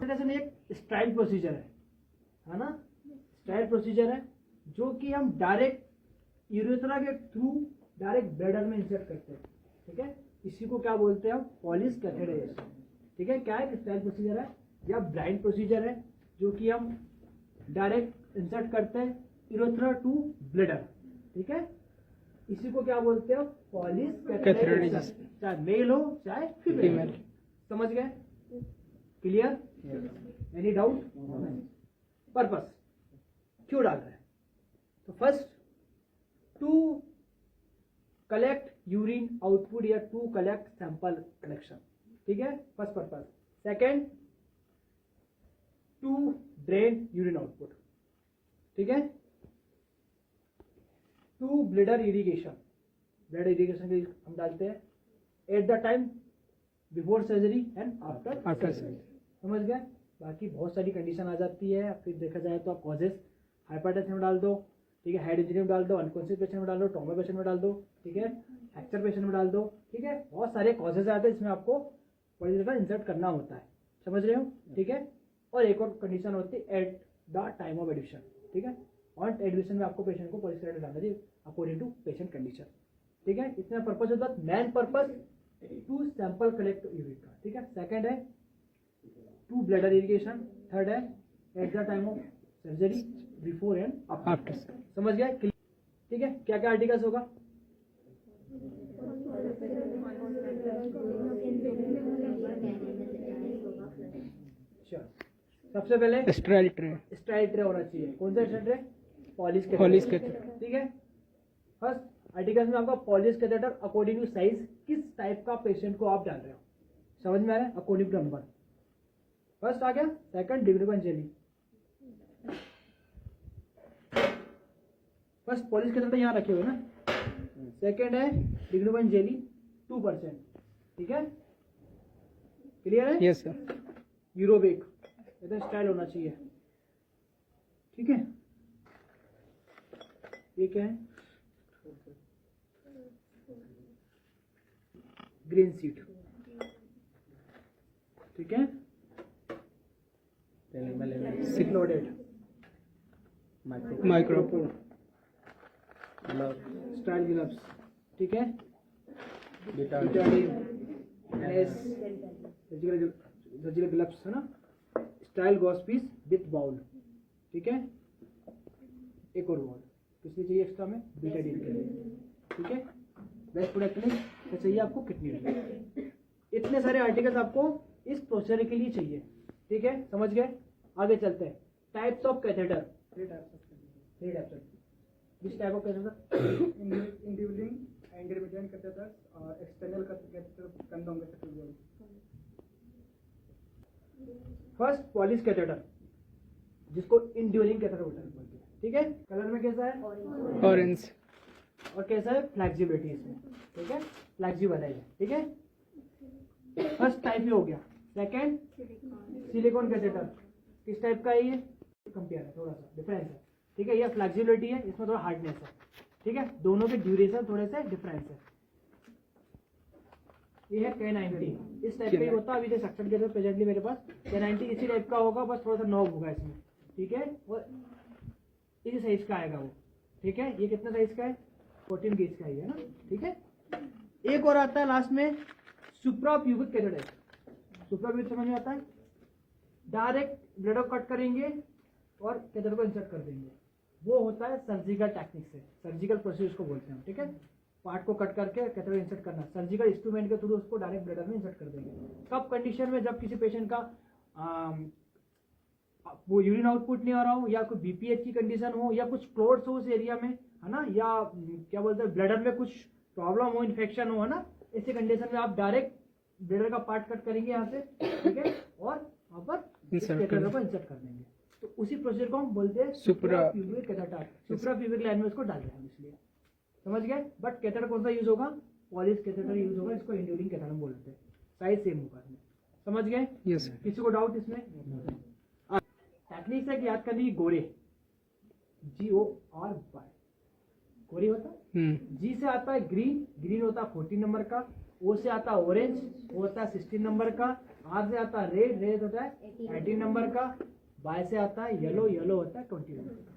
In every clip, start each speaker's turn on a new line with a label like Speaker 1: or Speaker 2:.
Speaker 1: एक स्ट्राइल प्रोसीजर है ना, स्ट्राइल प्रोसीजर है जो कि हम डायरेक्ट यूरेथ्रा के थ्रू डायरेक्ट ब्लैडर में इंसर्ट करते हैं, ठीक है। इसी को क्या बोलते हैं हम, पॉलिश कैथेटराइजेशन, ठीक है। क्या है, स्ट्राइल प्रोसीजर है या ब्लाइंड प्रोसीजर है जो कि हम डायरेक्ट इंसर्ट करते हैं यूरेथ्रा टू ब्लैडर, ठीक है। इसी को क्या बोलते हैं, पॉलिश कैथेटराइजेशन, चाहे मेल हो चाहे फीमेल। समझ गए, क्लियर, एनी डाउट? पर्पस क्यों डाल रहे हैं, तो first to collect urine output या टू कलेक्ट सैंपल कलेक्शन, ठीक है, first purpose. Second to drain urine output, ठीक है। To bladder irrigation, bladder irrigation के हम डालते हैं at the time before surgery and after surgery, समझ गए। बाकी बहुत सारी कंडीशन आ जाती है, फिर देखा जाए तो आप कॉजेस हाइपरटेंशन में डाल दो, ठीक है, हेड इंजरी में डाल दो, अनकॉन्शियस पेशेंट में डाल दो, ट्रॉमा पेशेंट में डाल दो, ठीक है, फ्रैक्चर पेशेंट में डाल दो, ठीक है। बहुत सारे कॉजेस आते हैं, इसमें आपको पॉलीस्टाइरेन इंसर्ट करना होता है, समझ रहे हो, ठीक है। और एक और कंडीशन होती है at the time of admission, ठीक है। ऑन एडमिशन में आपको पेशेंट को पॉलीस्टाइरेन डालना चाहिए अकॉर्डिंग टू पेशेंट कंडीशन, ठीक है। इसमें पर्पज होता है, main purpose to sample collect urine का, ठीक है। सेकेंड है टू ब्लैडर इरिगेशन, थर्ड है at the time of surgery, before and after, समझ गए, ठीक है। क्या क्या आर्टिकल्स होगा, सबसे पहले
Speaker 2: स्ट्राइल ट्रे,
Speaker 1: स्ट्राइल ट्रे होना चाहिए। कौन सा स्ट्राइल ट्रे, पॉलिश कैथेटर, ठीक है। फर्स्ट आर्टिकल्स में आपका पॉलिश कैथेटर अकॉर्डिंग टू साइज, किस टाइप का पेशेंट को आप डाल रहे हो, समझ में आ रहा है, अकॉर्डिंग टू नंबर, फर्स्ट आ गया। सेकंड डिग्नोबन जेली, फर्स्ट पॉलिश कैथेटर यहाँ रखे हुए ना, सेकंड है डिग्नोबन जेली 2%, ठीक है, क्लियर है,
Speaker 2: यस सर।
Speaker 1: यूरोबेक इधर स्टाइल होना चाहिए, ठीक है। ये क्या है, ग्रीन सीट, ठीक है, सिक्लोडेड,
Speaker 2: माइक्रोपोन,
Speaker 1: स्टाइल ग्लव्स, ठीक है, सर्जिकल ग्लव्स है ना, sterile gauze piece with bowl, ठीक है। एक और बाउल किसलिए चाहिए एक्स्ट्रा में, बीटाडीन के लिए, ठीक है। बेस्ट प्रोडक्ट के लिए चाहिए आपको किडनी, इतने सारे आर्टिकल्स आपको इस प्रोसीजर के लिए चाहिए, ठीक है, समझ गए। आगे चलते हैं, types of catheter, three types of this type of catheter,
Speaker 3: indwelling, intermediate catheter, external catheter, condom catheter.
Speaker 1: First polish catheter जिसको इंड्यूरिंग कैथेटर बोलते हैं, ठीक है। कलर में कैसा है,
Speaker 2: ऑरेंज,
Speaker 1: और कैसा है, फ्लेक्सिबिलिटी इसमें, ठीक है, फ्लेक्सिबल है, ठीक है। फर्स्ट टाइप ये हो गया। सेकंड सिलिकॉन कैथेटर, किस टाइप का है ये, कंपेयर है, थोड़ा सा डिफरेंस है, ठीक है। ये फ्लेक्सिबिलिटी है, इसमें थोड़ा हार्डनेस है, ठीक है, दोनों के ड्यूरेशन थोड़े से डिफरेंस है। ये है K90, इस टाइप का ही होता है, अभी जो सक्शन के प्रेजेंटली मेरे पास K90 इसी टाइप का होगा, बस थोड़ा सा नॉब होगा इसमें, ठीक है, और इसी साइज का आएगा वो, ठीक है। ये कितना साइज का है, 14 गेज का ही है ना, ठीक है। एक और आता है लास्ट में सुप्राप्यूबिक कैथेटर, सुप्राप्यूबिक समझ में आता है, डायरेक्ट ब्लड कट करेंगे और कैथेटर को इंसर्ट कर देंगे, वो होता है सर्जिकल टेक्निक से, सर्जिकल प्रोसीजर को बोलते हैं, ठीक है। पार्ट को कट करके कैथेटर इंसर्ट करना, सर्जिकल इंस्ट्रूमेंट के थ्रू उसको डायरेक्ट ब्लैडर में इंसर्ट कर देंगे। कब कंडीशन में, जब किसी पेशेंट का वो यूरिन आउटपुट नहीं आ रहा हो, या कोई बीपीएच की कंडीशन हो, या कुछ क्लोट्स हो उस एरिया में, है ना, या क्या बोलते हैं ब्लैडर में कुछ प्रॉब्लम हो, इन्फेक्शन हो, है ना, ऐसी कंडीशन में आप डायरेक्ट ब्लैडर का पार्ट कट करेंगे यहाँ से, ठीक है, और वहां पर कैथेटर को इंसर्ट कर देंगे। तो उसी प्रोसीजर को हम बोलते हैं सुप्राप्यूबिक कैथेटर, सुप्राप्यूबिक लाइन में उसको डाल रहे हैं इसलिए, समझ गए। बट कैथेटर कौन सा यूज होगा, पॉलिश कैथेटर यूज होगा, इसको इंड्यूरिंग कैथेटर बोलते हैं, साइज सेम होगा, समझ गए।
Speaker 2: Yes sir.
Speaker 1: किसी को डाउट इसमें, टेक्निक से याद करनी, गोरे, GORY, गोरी होता है, जी से आता है ग्रीन, ग्रीन होता है 14 नंबर का, ओ से आता है ऑरेंज, वो होता है 16 नंबर का, आर से आता है रेड, रेड होता है 18 नंबर का, वाई से आता है येलो, येलो होता है 20 नंबर का।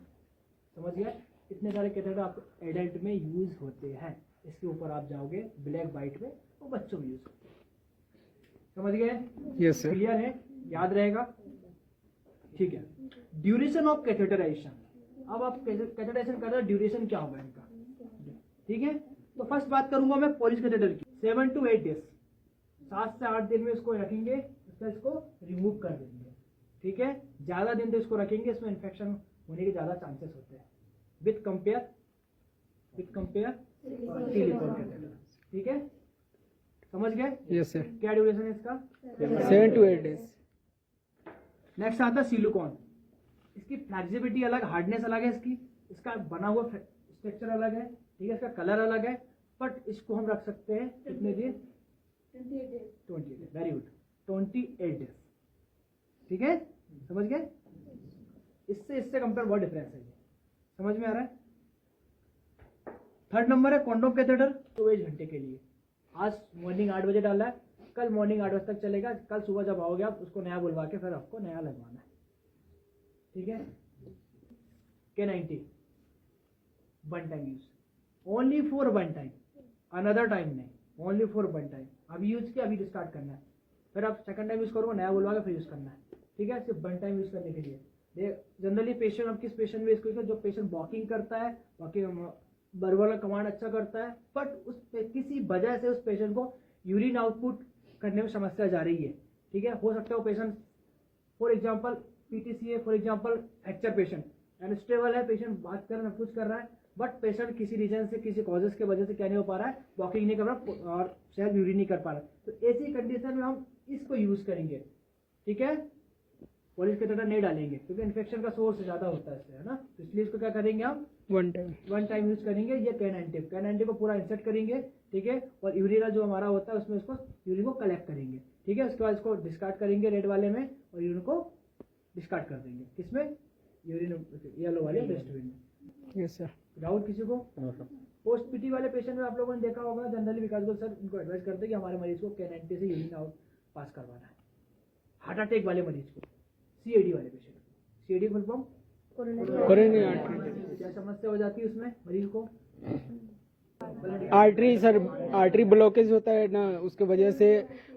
Speaker 1: समझ गए? इतने सारे कैथेटर आपको एडल्ट में यूज होते हैं। इसके ऊपर आप जाओगे ब्लैक वाइट में, वो बच्चों में यूज होते हैं। समझ गए?
Speaker 2: Yes sir.
Speaker 1: क्लियर है? याद रहेगा? ठीक है। Duration of catheterization. अब आप कैथेटराइजेशन कर रहे हो, ड्यूरेशन क्या होगा इनका? ठीक है, तो फर्स्ट बात करूंगा मैं पॉलिश कैथेटर की। 7 to 8 डेज, 7 से 8 दिन में इसको रखेंगे, उसका इसको रिमूव कर देंगे। ठीक है, ज्यादा दिन तो इसको रखेंगे, इसमें इन्फेक्शन होने के ज्यादा चांसेस होते हैं विथ कंपेयर सिलिकॉन कैथेटर। ठीक है, समझ गए?
Speaker 2: Yes sir.
Speaker 1: क्या ड्यूरेशन है इसका?
Speaker 2: 7 to 8 days।
Speaker 1: नेक्स्ट आता है सिलिकॉन। इसकी फ्लेक्सिबिलिटी अलग, हार्डनेस अलग है इसकी, इसका बना हुआ स्ट्रक्चर अलग है, ठीक है, इसका कलर अलग है, बट इसको हम रख सकते हैं कितने दिन? 28 डेज। Very good, 28 days. ठीक है, समझ गए? इससे कंपेयर बहुत डिफरेंस है, ये समझ में आ रहा है? थर्ड नंबर है कॉन्डोम कैथेटर, 24 घंटे के लिए। आज मॉर्निंग 8 बजे डाला है, कल मॉर्निंग 8 बजे तक चलेगा, कल सुबह जब आओगे आप उसको नया बुलवा के फिर आपको नया लगवाना है। ठीक है, K90 one time use, only for one time, another time नहीं, ओनली फॉर वन टाइम। अभी यूज किया, अभी स्टार्ट करना है, फिर आप सेकंड टाइम यूज करोगे, नया बुलवा के फिर यूज करना है। ठीक है, सिर्फ वन टाइम यूज करने के लिए। जनरली पेशेंट, अब किस पेशेंट में इसको, जो पेशेंट वॉकिंग करता है, वॉकिंग बर्बल कमांड अच्छा करता है, बट उस किसी वजह से उस पेशेंट को यूरिन आउटपुट करने में समस्या जा रही है। ठीक है, हो सकता है वो patient for example PTCA, for example fracture patient, unstable है, पेशेंट बात कर रहा है, कुछ कर रहा है, बट पेशेंट किसी रीजन से, किसी कॉजेस की वजह से क्या नहीं हो पा रहा है, वॉकिंग नहीं कर रहा और सेल्फ यूरिन नहीं कर पा रहा है, तो ऐसी कंडीशन में हम इसको यूज करेंगे। ठीक है, पॉलिश कैथेटर नहीं डालेंगे क्योंकि इन्फेक्शन का सोर्स ज्यादा होता है इससे, है ना, तो इसलिए इसको क्या करेंगे हम? वन टाइम यूज करेंगे। ये K90 को पूरा इंसर्ट करेंगे, ठीक है, और यूरिनल जो हमारा होता है उसमें इसको यूरिन को कलेक्ट करेंगे। ठीक है, उसके बाद इसको डिस्कार्ड करेंगे रेड वाले में, और यूरिन को डिस्कार्ड कर देंगे किसमें? यूरिन येलो वाले डस्टबिन में।
Speaker 2: Yes sir.
Speaker 1: डाउट किसी को? पोस्ट पीटी वाले पेशेंट में आप लोगों ने देखा होगा, जनरली विकास गोयल सर इनको एडवाइस करते हैं कि हमारे मरीज को K90 से यूरिन आउट पास करवाना है। हार्ट अटैक वाले मरीज को, CAD वाले patient, CAD full form
Speaker 2: coronary artery.
Speaker 1: क्या समस्या हो जाती है उसमें मरीज को?
Speaker 2: आर्टरी सर, आर्टरी ब्लॉकेज होता है ना, उसके वजह से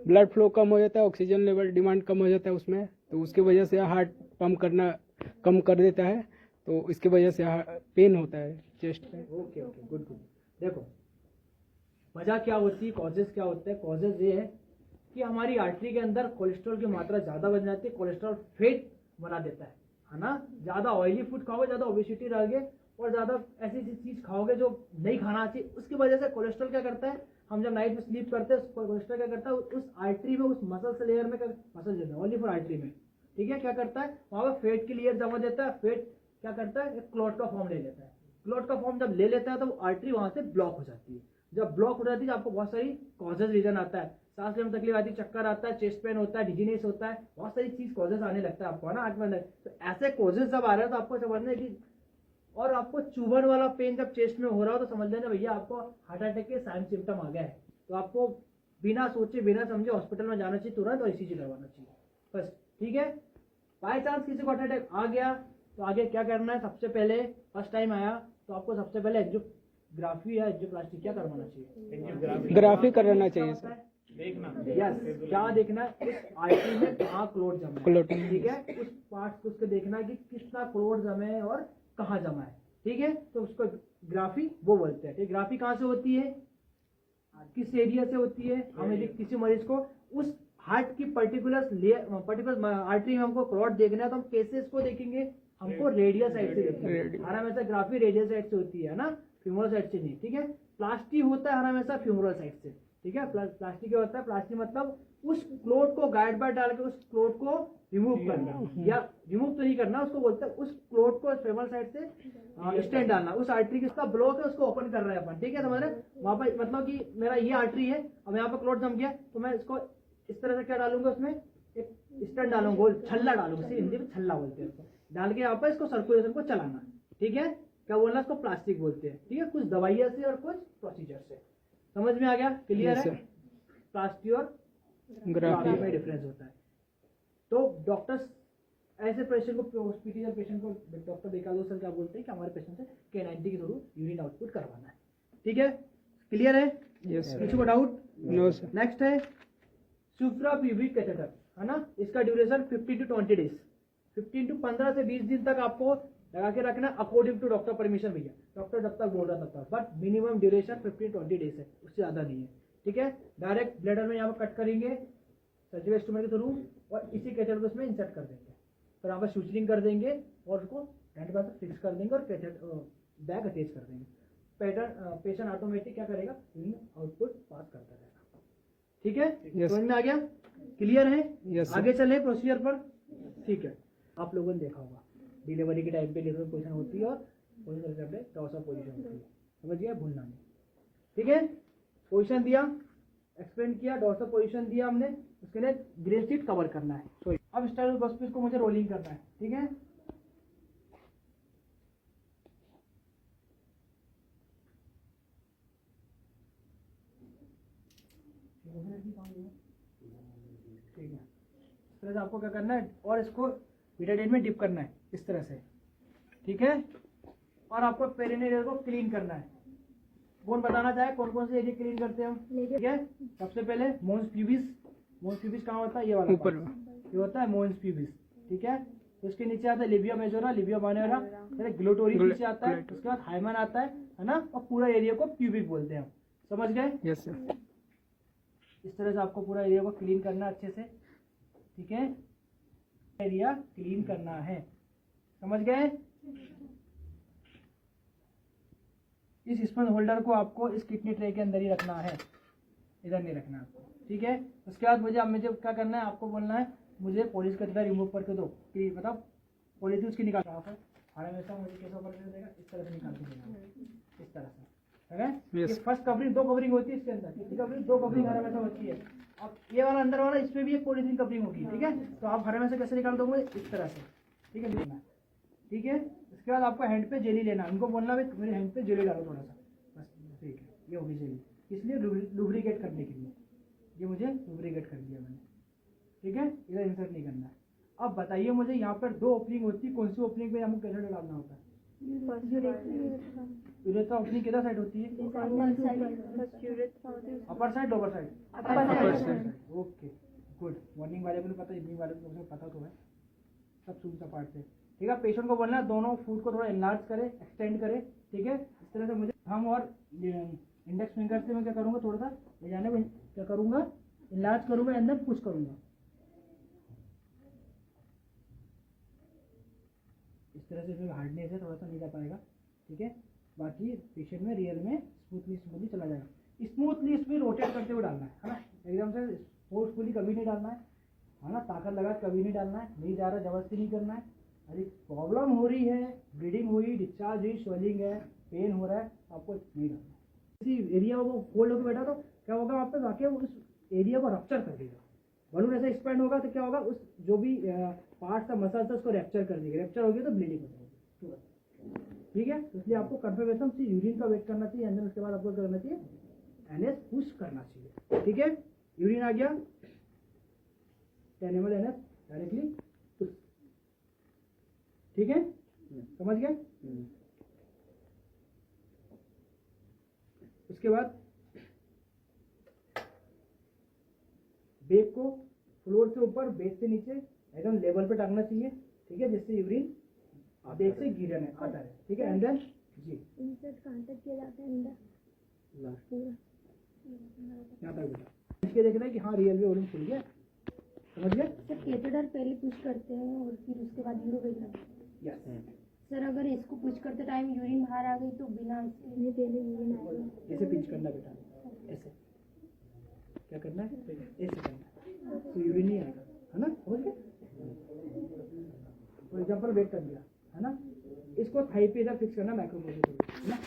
Speaker 2: ब्लड फ्लो कम हो जाता है, ऑक्सीजन लेवल डिमांड कम हो जाता है उसमें, तो उसकी वजह से हार्ट पंप करना कम कर देता है, तो इसकी वजह से पेन होता है चेस्ट पे।
Speaker 1: Okay okay, good good. देखो वजह क्या होती है, कॉजेज क्या होता है? कॉजेज ये है कि हमारी आर्टरी के अंदर कोलेस्ट्रॉल की मात्रा ज्यादा बन जाती है, कोलेस्ट्रॉल फेट बना देता है ना। ज्यादा ऑयली फूड खाओगे, ज्यादा ओबेसिटी रहोगे, और ज्यादा ऐसी चीज खाओगे जो नहीं खाना चाहिए, उसकी वजह से कोलेस्ट्रॉल क्या करता है, हम जब नाइट में स्लीप करते हैं कोलेस्ट्रॉल क्या करता है, उस आर्टरी में, उस मसल लेयर में, muscle layer only for artery में, ठीक है, क्या करता है, वहां पर फेट की लेयर जमा देता है। फेट क्या करता है, एक क्लॉट का फॉर्म ले लेता है। क्लॉट का फॉर्म जब ले लेता है तो आर्टरी वहां से ब्लॉक हो जाती है। जब ब्लॉक हो जाती है आपको बहुत सारी कॉजेज रीजन आता है, सांस लेने में तकलीफ आती है, चक्कर आता है, चेस्ट पेन होता है, डिजीनेस होता है, बहुत सारी चीज कॉजेज आने लगता है आपको, है ना, आंख में अंदर। तो ऐसे कॉजेज जब आ रहे हैं तो आपको समझना है कि, और आपको चुभन वाला पेन जब चेस्ट में हो रहा हो तो समझ लेना भैया आपको हार्ट अटैक के साइन सिम्टम आ गया है, तो आपको बिना सोचे बिना समझे हॉस्पिटल में जाना चाहिए तुरंत, और ECG करवाना चाहिए बस। ठीक है, बाई चांस किसी को हार्ट अटैक आ गया तो आगे क्या करना है? सबसे पहले फर्स्ट टाइम आया तो आपको सबसे पहले एंजियोग्राफी या एंजियोप्लास्टी क्या करवाना चाहिए?
Speaker 2: ग्राफी कराना चाहिए सर।
Speaker 1: देखना, यस, क्या देखना है, उस आर्टरी में कहाँ क्लोट जमा है,
Speaker 2: क्लोटिंग।
Speaker 1: ठीक है, उस पार्ट को उसको देखना है कि कितना क्लोट जमा है और कहाँ जमा है। ठीक है, तो उसको ग्राफी वो बोलते हैं। ठीक, ग्राफी कहाँ से होती है, किस एरिया से होती है? हम यदि किसी मरीज को उस हार्ट की पर्टिकुलर आर्टरी में हमको क्लॉट देखना है तो हम कैसे इसको देखेंगे? हमको रेडियल साइड से देखेंगे। हर हमेशा ग्राफी रेडियल साइड से होती है ना, फ्यूमरल साइड से नहीं। ठीक है, प्लास्टी होता है हर हमेशा फ्यूमरल साइड से। ठीक है, प्लास्टी क्या होता है? प्लास्टी मतलब उस क्लोट को गाइड बार डाल के उस क्लोट को रिमूव करना, या रिमूव तो नहीं करना, उसको बोलते हैं उस क्लोट को फेमरल साइड से स्टेंट डालना। उस आर्टरी किसका ब्लॉक है उसको ओपन कर रहे हैं अपन। ठीक है, समझ रहे? वहां पर मतलब कि मेरा ये आर्टरी है, अब यहाँ पर क्लोट जम गया तो मैं इसको इस तरह से क्या डालूंगा, उसमें एक स्टेंट डालूंगा, गोल छल्ला डालूंगा, हिंदी में छल्ला बोलते हैं उसको, डाल के यहाँ पर इसको सर्कुलेशन को चलाना। ठीक है, क्या बोलना, इसको प्लास्टिक बोलते हैं। ठीक है, कुछ दवाइयां से और कुछ प्रोसीजर से। समझ में आ गया? क्लियर है? प्लास्टिक और
Speaker 2: ग्राफी
Speaker 1: में डिफरेंस होता है। तो डॉक्टर्स ऐसे पेशेंट को, हॉस्पिटल पेशेंट को डॉक्टर देखा दो सर क्या बोलते हैं कि हमारे पेशेंट से K90 के थ्रू यूरिन आउटपुट करवाना है। ठीक है, क्लियर है?
Speaker 2: यस
Speaker 1: किसी को डाउट?
Speaker 2: No sir.
Speaker 1: नेक्स्ट है सुप्राप्यूबिक कैथेटर, है ना। इसका ड्यूरेशन 15 to 20 डेज, 15 to 15 से 20 दिन तक आपको लगा के रखना अकॉर्डिंग टू डॉक्टर परमिशन भैया, डॉक्टर जब तक बोल रहा तब तक, बट मिनिमम ड्यूरेशन 15-20 डेज है, उससे ज़्यादा नहीं है। ठीक है, डायरेक्ट ब्लडर में यहाँ पर कट करेंगे सर्जिकल इंस्ट्रूमेंट के थ्रू और इसी कैथेटर को इसमें इंसर्ट कर देंगे, फिर यहाँ पर सूचरिंग कर देंगे और उसको हैंड पर फिक्स कर देंगे और बैग अटैच कर देंगे। पेशेंट ऑटोमेटिक क्या करेगा, आउटपुट पास करता रहेगा। ठीक है,
Speaker 2: Yes.
Speaker 1: समझ में आ गया? क्लियर है?
Speaker 2: Yes, sir.
Speaker 1: आगे चले प्रोसीजर पर। ठीक है, आप लोगों ने देखा होगा डिलीवरी के टाइम पे लिवर पोजीशन होती है और पोजीशन के टाइम पे डॉर्सल पोजीशन होती है, समझ गया? भूलना नहीं। ठीक है, पोजीशन दिया, एक्सप्लेन किया, डॉर्सल पोजीशन दिया हमने, उसके लिए ग्रे शीट कवर करना है। सॉरी, अब स्टाइल बस को मुझे रोलिंग करना है। ठीक है, ठीक है, इस तरह से आपको क्या करना है और इसको बीटाडीन में डिप करना है इस तरह से। ठीक है, और आपको पेरिनेल एरिया को क्लीन करना है। कौन बताना चाहे कौन कौन से एरिया क्लीन करते हैं हम? ठीक है, सबसे पहले मोन्स प्यूबिस। मोन्स प्यूबिस कहाँ होता है? ये वाला
Speaker 2: ऊपर
Speaker 1: part। ये होता है मोन्स प्यूबिस। ठीक है, तो उसके नीचे आता है लिबिया मेजोरा, लिबिया मानेरा, फिर ग्लोटोरियस नीचे आता है, उसके बाद हाइमन आता है ना, और पूरा एरिया को प्यूबिक बोलते हैं हम। समझ गए?
Speaker 2: Yes sir.
Speaker 1: इस तरह से आपको पूरा एरिया को क्लीन करना है अच्छे से। ठीक है, एरिया क्लीन करना है, समझ गए? इस स्पंज होल्डर को आपको इस किडनी ट्रे के अंदर ही रखना है, इधर नहीं रखना आपको। ठीक है, उसके बाद मुझे क्या करना है, आपको बोलना है मुझे पॉलिश का तरह रिमूव करके दो, कि मतलब पॉलिथीन उसकी निकाल रहा है हमेशा मुझे कैसा करके देगा, इस तरह से निकाल के देना, इस तरह से।
Speaker 2: Yes.
Speaker 1: फर्स्ट कवरिंग, 2 कवरिंग होती है इसके अंदर, कितनी कवरिंग? 2 कवरिंग हर हमेशा होती है। अब ये वाला अंदर वाला, इसमें भी एक पॉलिथीन कवरिंग होगी। ठीक है, तो आप हर हमेशा कैसे निकाल दोगे? इस तरह से। ठीक है, ठीक है, इसके बाद आपको हैंड पे जेली लेना, उनको बोलना भाई मेरे हैंड पे जेली डालो थोड़ा सा, बस। ठीक है, ये होगी जेली, इसलिए लुब्रिकेट करने के लिए, ये मुझे लुब्रिकेट कर दिया मैंने। ठीक है, इधर इंसर्ट नहीं करना है। अब बताइए मुझे, यहाँ पर 2 ओपनिंग होती है, कौन सी ओपनिंग पे हमको कैसे डालना होता है? यूरेथ्रा ओपनिंग किधर साइड होती है? Upper side, lower side?
Speaker 2: Upper side.
Speaker 1: Okay, good. Morning वाले को नहीं पता, इवनिंग वाले को पता तो है, सब सुन सा पार्ट से। ठीक है, पेशेंट को बोलना है दोनों फूट को थोड़ा एनलार्ज करे, एक्सटेंड करे। ठीक है, इस तरह से मुझे हम और इंडेक्स फिंगर से मैं क्या करूँगा, थोड़ा सा ले जाने में क्या करूँगा, एनलार्ज करूँगा, अंदर पुश करूँगा, इस तरह से। इसमें हार्डनेस है, थोड़ा सा नहीं जा पाएगा। ठीक है, बाकी पेशेंट में रियल में स्मूथली चला जाएगा। स्मूथली इसमें रोटेट करते हुए डालना है ना, एकदम से फोर्सफुली कभी नहीं डालना है ना, ताकत लगा कभी नहीं डालना है, नहीं जा रहा जबरदस्ती नहीं करना है। अरे प्रॉब्लम हो रही है, ब्लीडिंग हुई, डिस्चार्ज हुई, स्वेलिंग है, पेन हो रहा है, आपको नहीं डालना है। किसी एरिया को फोल्ड होकर बैठा तो क्या होगा, वहाँ पे जाके उस एरिया को रप्चर कर देगा। बलून ऐसे एक्सपेंड होगा तो क्या होगा, उस जो भी पार्ट का मसल था उसको रैप्चर कर देगा, रैप्चर हो गया तो ब्लीडिंग हो जाएगी। ठीक है, इसलिए आपको कंफर्मेशन से यूरिन का वेट करना चाहिए, अंदर उसके बाद आपको करना चाहिए एनएस पुश करना चाहिए। ठीक है, यूरिन आ गया, 10 ml एनएस डायरेक्टली पुश। ठीक है, समझ गए? उसके बाद बेग को फ्लोर से ऊपर, बेग से नीचे एकदम लेवल पे टांगना चाहिए। ठीक है, जिससे यूरिन बेग से गिरने आता है। ठीक है, एंड देन जी
Speaker 4: इंसर्ट कहाँ तक किया जाता है? अंदर पूरा
Speaker 1: यहाँ तक बेटा, इसके देखना है कि हाँ रियल में यूरिन खुल गया, समझ गए?
Speaker 4: सर कैथेटर पहले पुश करते हैं और फिर उसके बाद यूरो भेजना है।
Speaker 1: यस,
Speaker 4: सर अगर इसको पुश करते टाइम यूरिन बाहर आ गई तो बिना इसके पहले यूरिन आएगा।
Speaker 1: ऐसे पिंच करना बेटा, ऐसे क्या करना है, ऐसे करना है, तो यूरिन नहीं आएगा, है ना, समझ गए? फॉर एग्जाम्पल वेट कर दिया, है ना, इसको थाई पे इधर फिक्स करना माइक्रोपोज, है ना।